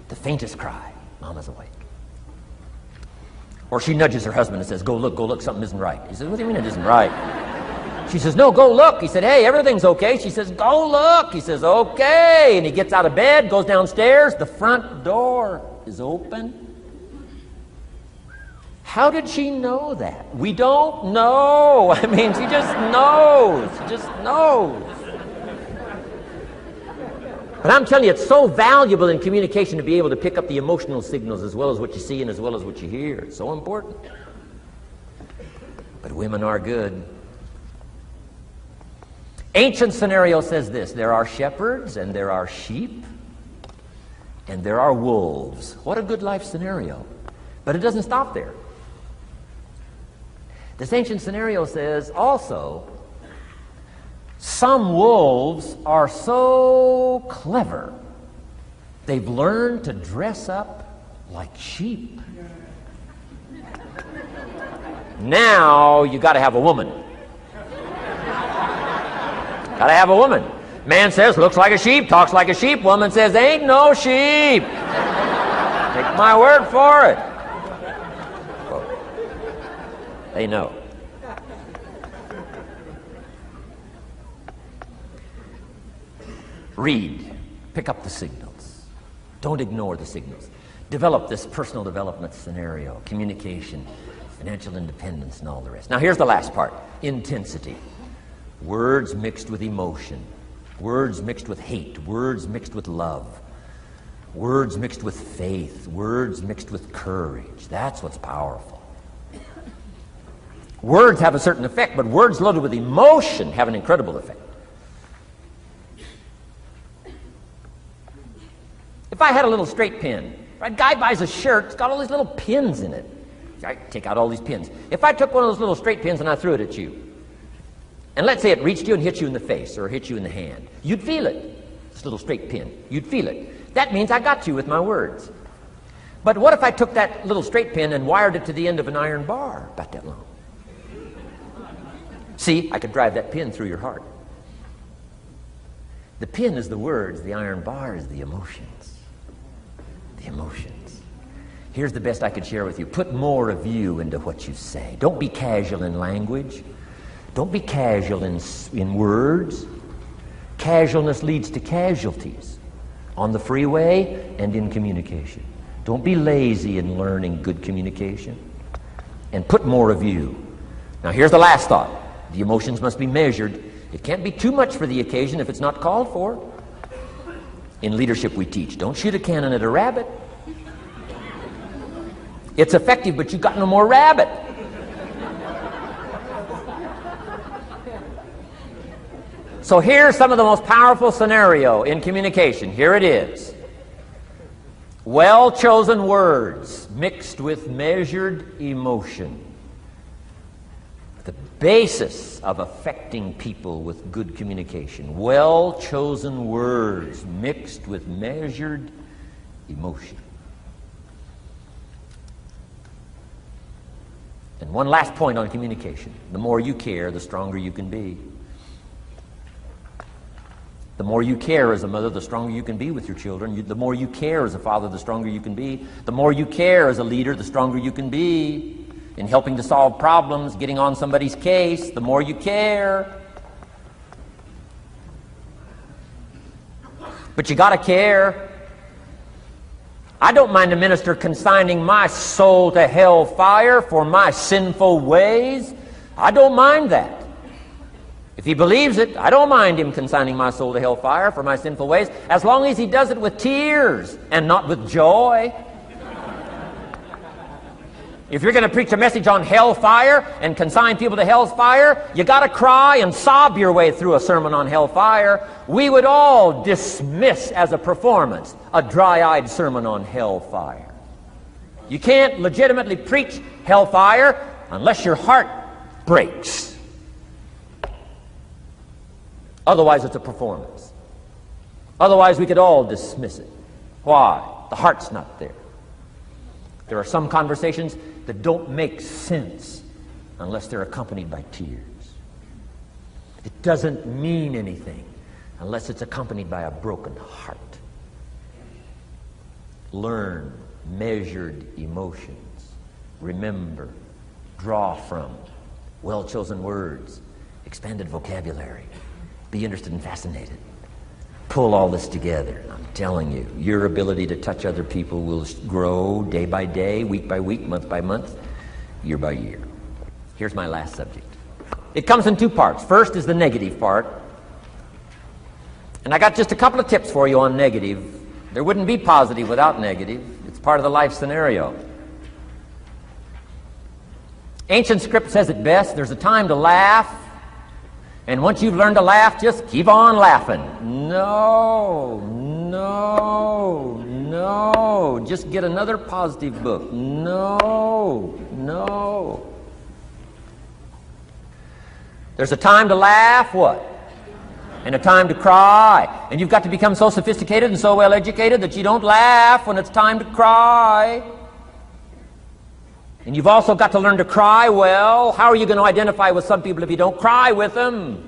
The faintest cry, mama's awake. Or she nudges her husband and says, go look, something isn't right. He says, "What do you mean it isn't right?" She says, "No, go look." He said, "Hey, everything's okay." She says, "Go look." He says, "Okay." And he gets out of bed, goes downstairs. The front door is open. How did she know that? We don't know. I mean, she just knows. She just knows. But I'm telling you, it's so valuable in communication to be able to pick up the emotional signals as well as what you see and as well as what you hear. It's so important. But women are good. Ancient scenario says this: there are shepherds and there are sheep. and there are wolves. What a good life scenario. But it doesn't stop there. This ancient scenario says also, some wolves are so clever, they've learned to dress up like sheep. Now you got to have a woman. Got to have a woman. Man says, looks like a sheep, talks like a sheep. Woman says, ain't no sheep. Take my word for it. Well, they know. Read. Pick up the signals. Don't ignore the signals. Develop this personal development scenario, communication, financial independence, and all the rest. Now here's the last part. Intensity. Words mixed with emotion. Words mixed with hate. Words mixed with love. Words mixed with faith. Words mixed with courage. That's what's powerful. Words have a certain effect, but words loaded with emotion have an incredible effect. If I had a little straight pin, a guy buys a shirt, it's got all these little pins in it. I take out all these pins. If I took one of those little straight pins and I threw it at you, and let's say it reached you and hit you in the face or hit you in the hand, you'd feel it. This little straight pin, you'd feel it. That means I got you with my words. But what if I took that little straight pin and wired it to the end of an iron bar, about that long? See, I could drive that pin through your heart. The pin is the words, the iron bar is the emotions. The emotions. Here's the best I could share with you. Put more of you into what you say. Don't be casual in language. Don't be casual in words. Casualness leads to casualties on the freeway and in communication. Don't be lazy in learning good communication. And put more of you. Now here's the last thought. The emotions must be measured. It can't be too much for the occasion if it's not called for. In leadership we teach, don't shoot a cannon at a rabbit. It's effective, but you got no more rabbit. So here's some of the most powerful scenario in communication. Here it is. Well-chosen words mixed with measured emotion. The basis of affecting people with good communication. Well-chosen words mixed with measured emotion. And one last point on communication. The more you care, the stronger you can be. The more you care as a mother, the stronger you can be with your children. The more you care as a father, the stronger you can be. The more you care as a leader, the stronger you can be in helping to solve problems, getting on somebody's case. The more you care. But you got to care. I don't mind a minister consigning my soul to hell fire for my sinful ways. I don't mind that. If he believes it, I don't mind him consigning my soul to hell fire for my sinful ways, as long as he does it with tears and not with joy. If you're going to preach a message on hellfire and consign people to hell's fire, you got to cry and sob your way through a sermon on hellfire. We would all dismiss as a performance a dry-eyed sermon on hellfire. You can't legitimately preach hellfire unless your heart breaks. Otherwise, it's a performance. Otherwise, we could all dismiss it. Why? The heart's not there. There are some conversations that don't make sense unless they're accompanied by tears. It doesn't mean anything unless it's accompanied by a broken heart. Learn measured emotions. Remember, draw from well-chosen words, expanded vocabulary. Be interested and fascinated. Pull all this together. I'm telling you, your ability to touch other people will grow day by day, week by week, month by month, year by year. Here's my last subject. It comes in two parts. First is the negative part. And I got just a couple of tips for you on negative. There wouldn't be positive without negative. It's part of the life scenario. Ancient script says it best. There's a time to laugh. And once you've learned to laugh, just keep on laughing. No, No. Just get another positive book. No. No. There's a time to laugh, what? And a time to cry. And you've got to become so sophisticated and so well educated that you don't laugh when it's time to cry. And you've also got to learn to cry well. How are you going to identify with some people if you don't cry with them?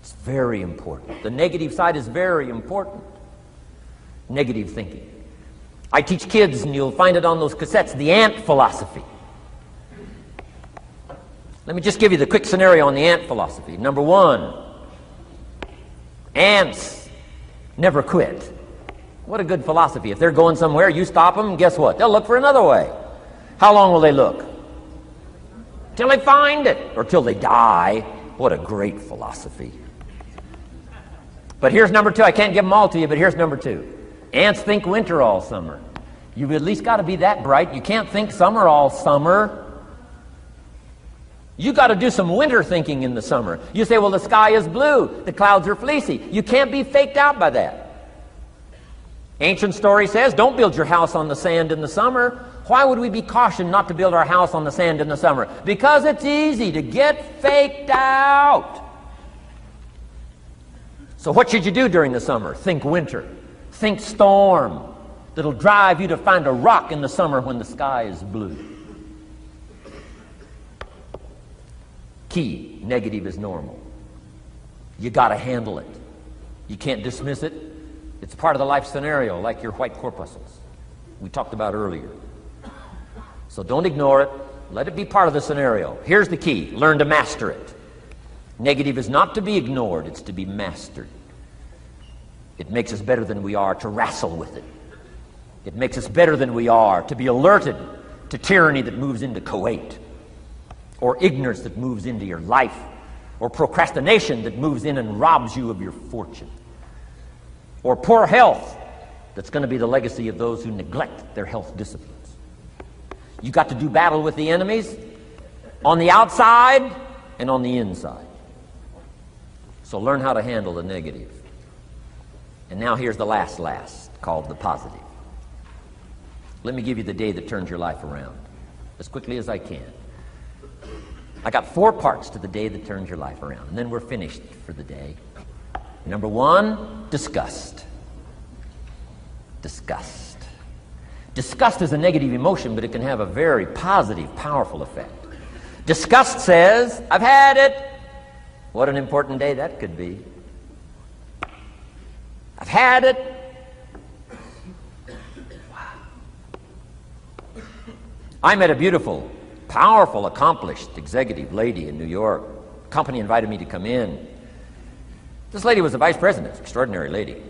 It's very important. The negative side is very important. Negative thinking. I teach kids, and you'll find it on those cassettes, the ant philosophy. Let me just give you the quick scenario on the ant philosophy. Number one, ants never quit. What a good philosophy. If they're going somewhere, you stop them, guess what? They'll look for another way. How long will they look? Till they find it, or till they die. What a great philosophy. But here's number two. I can't give them all to you, but here's number two. Ants think winter all summer. You've at least got to be that bright. You can't think summer all summer. You got to do some winter thinking in the summer. You say, well, the sky is blue, the clouds are fleecy. You can't be faked out by that. Ancient story says, don't build your house on the sand in the summer. Why would we be cautioned not to build our house on the sand in the summer? Because it's easy to get faked out. So what should you do during the summer? Think winter. Think storm. That'll drive you to find a rock in the summer when the sky is blue. Key, negative is normal. You got to handle it. You can't dismiss it. It's part of the life scenario, like your white corpuscles we talked about earlier. So don't ignore it. Let it be part of the scenario. Here's the key. Learn to master it. Negative is not to be ignored. It's to be mastered. It makes us better than we are to wrestle with it. It makes us better than we are to be alerted to tyranny that moves into Kuwait, or ignorance that moves into your life, or procrastination that moves in and robs you of your fortune, or poor health that's going to be the legacy of those who neglect their health disciplines. You got to do battle with the enemies on the outside and on the inside. So learn how to handle the negative. And now here's the last, called the positive. Let me give you the day that turns your life around, as quickly as I can. I got 4 parts to the day that turns your life around, and then we're finished for the day. Number 1, disgust. Disgust. Disgust is a negative emotion, but it can have a very positive, powerful effect. Disgust says, I've had it. What an important day that could be. I've had it. Wow. I met a beautiful, powerful, accomplished executive lady in New York. The company invited me to come in. This lady was the vice president, extraordinary lady.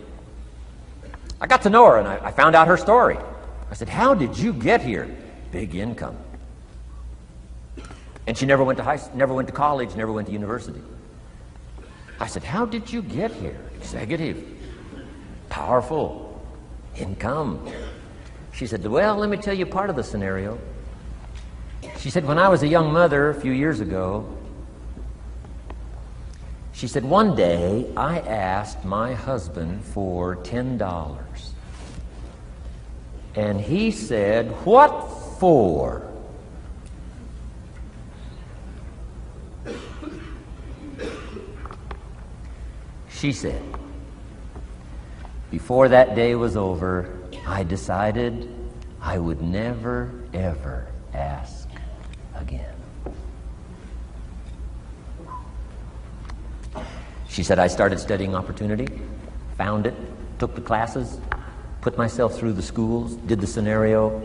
I got to know her, and I found out her story. I said, how did you get here? Big income. And she never went to college, never went to university. I said, how did you get here? Executive, powerful, income. She said, well, let me tell you part of the scenario. She said, when I was a young mother a few years ago, she said, one day I asked my husband for $10. And he said, what for? She said, before that day was over, I decided I would never, ever ask again. She said, I started studying opportunity, found it, took the classes, put myself through the schools, did the scenario.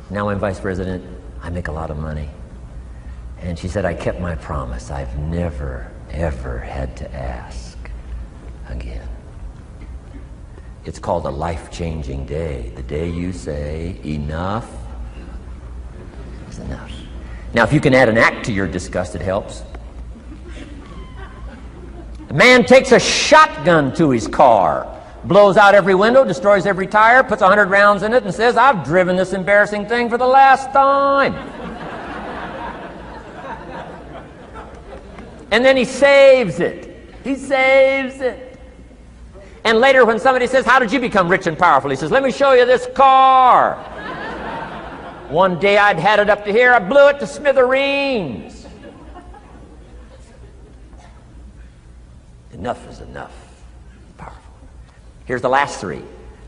Now I'm vice president. I make a lot of money. And she said, I kept my promise. I've never, ever had to ask again. It's called a life-changing day. The day you say, enough is enough. Now, if you can add an act to your disgust, it helps. A man takes a shotgun to his car, blows out every window, destroys every tire, puts 100 rounds in it, and says, I've driven this embarrassing thing for the last time. And then he saves it. He saves it. And later when somebody says, how did you become rich and powerful? He says, let me show you this car. One day I'd had it up to here, I blew it to smithereens. Enough is enough. Powerful. Here's the last three.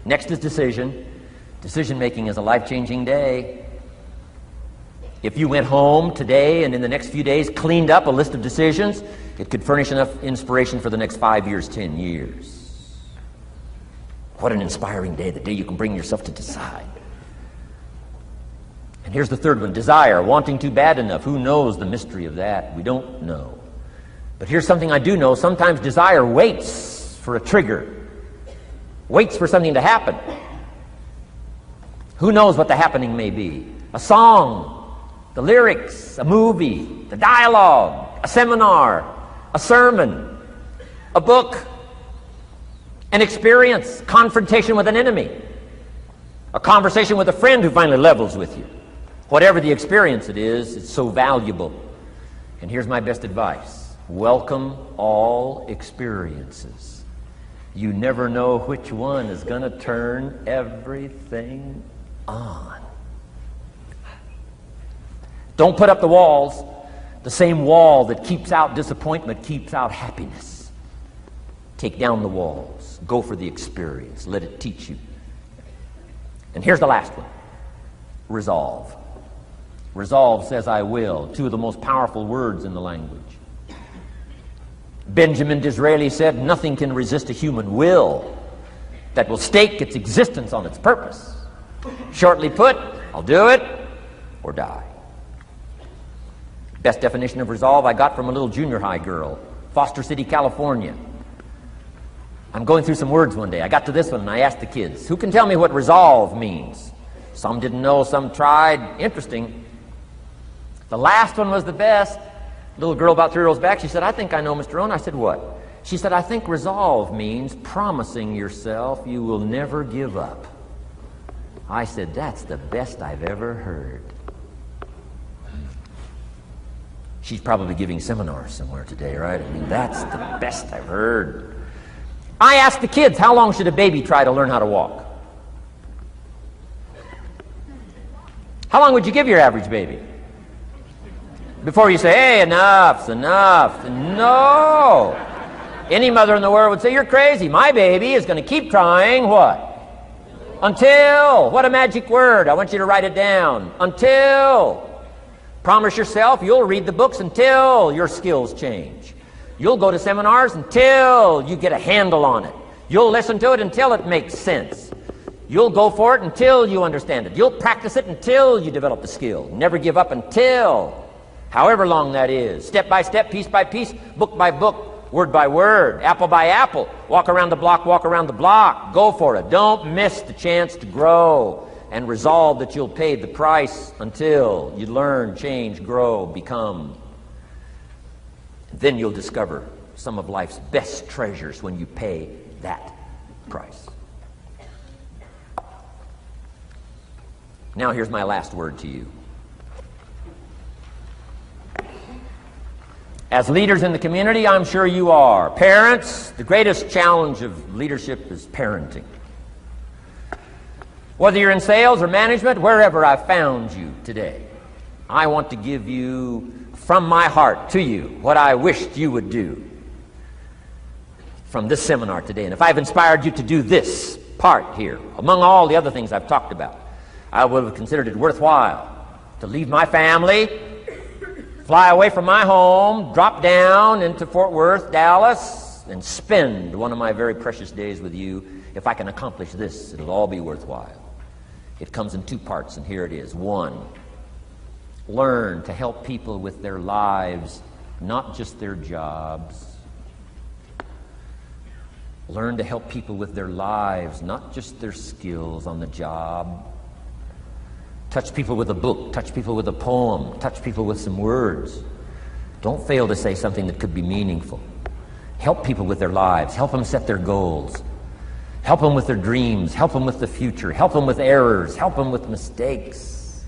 Next is decision. Decision making is a life-changing day. If you went home today and in the next few days cleaned up a list of decisions, it could furnish enough inspiration for the next 5 years, 10 years. What an inspiring day, the day you can bring yourself to decide. And here's the third one, desire, wanting too bad enough. Who knows the mystery of that? We don't know. But here's something I do know. Sometimes desire waits for a trigger, waits for something to happen. Who knows what the happening may be? A song, the lyrics, a movie, the dialogue, a seminar, a sermon, a book, an experience, confrontation with an enemy, a conversation with a friend who finally levels with you. Whatever the experience it is, it's so valuable. And here's my best advice. Welcome all experiences. You never know which one is going to turn everything on. Don't put up the walls. The same wall that keeps out disappointment keeps out happiness. Take down the walls. Go for the experience. Let it teach you. And here's the last one. Resolve. Resolve says I will. Two of the most powerful words in the language. Benjamin Disraeli said, nothing can resist a human will that will stake its existence on its purpose. Shortly put, I'll do it or die. Best definition of resolve I got from a little junior high girl, Foster City, California. I'm going through some words one day. I got to this one and I asked the kids, who can tell me what resolve means? Some didn't know, some tried. Interesting. The last one was the best. Little girl about 3 rows back, she said, I think I know, Mr. Rohn. I said, what? She said, I think resolve means promising yourself you will never give up. I said, that's the best I've ever heard. She's probably giving seminars somewhere today, right? I mean, that's the best I've heard. I asked the kids, how long should a baby try to learn how to walk? How long would you give your average baby? Before you say, hey, enough's enough. No. Any mother in the world would say, you're crazy. My baby is going to keep trying what? Until. What a magic word. I want you to write it down. Until. Promise yourself you'll read the books until your skills change. You'll go to seminars until you get a handle on it. You'll listen to it until it makes sense. You'll go for it until you understand it. You'll practice it until you develop the skill. Never give up until, however long that is. Step by step, piece by piece, book by book, word by word, apple by apple. Walk around the block, walk around the block. Go for it. Don't miss the chance to grow. And resolve that you'll pay the price until you learn, change, grow, become. Then you'll discover some of life's best treasures when you pay that price. Now here's my last word to you. As leaders in the community, I'm sure you are. Parents, the greatest challenge of leadership is parenting. Whether you're in sales or management, wherever I've found you today, I want to give you, from my heart to you, what I wished you would do from this seminar today. And if I've inspired you to do this part here, among all the other things I've talked about, I would have considered it worthwhile to leave my family, fly away from my home, drop down into Fort Worth, Dallas, and spend one of my very precious days with you. If I can accomplish this, it'll all be worthwhile. It comes in two parts, and here it is. One, learn to help people with their lives, not just their jobs. Learn to help people with their lives, not just their skills on the job. Touch people with a book, touch people with a poem, touch people with some words. Don't fail to say something that could be meaningful. Help people with their lives, help them set their goals. Help them with their dreams. Help them with the future. Help them with errors. Help them with mistakes.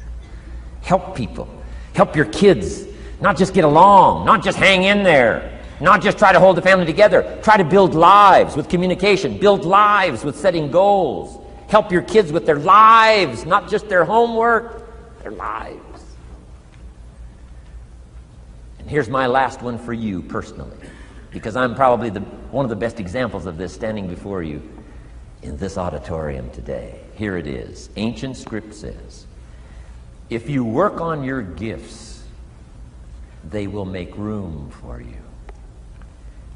Help people. Help your kids. Not just get along. Not just hang in there. Not just try to hold the family together. Try to build lives with communication. Build lives with setting goals. Help your kids with their lives, not just their homework, their lives. And here's my last one for you personally, because I'm probably one of the best examples of this standing before you in this auditorium today. Here it is. Ancient script says, if you work on your gifts, they will make room for you.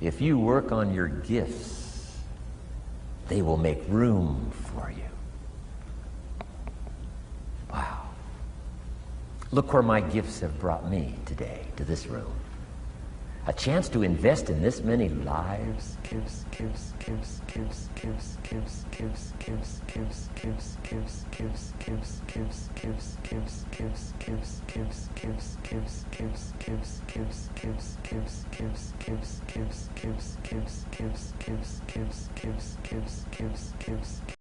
If you work on your gifts, they will make room for you. Wow. Look where my gifts have brought me today, to this room. A chance to invest in this many lives.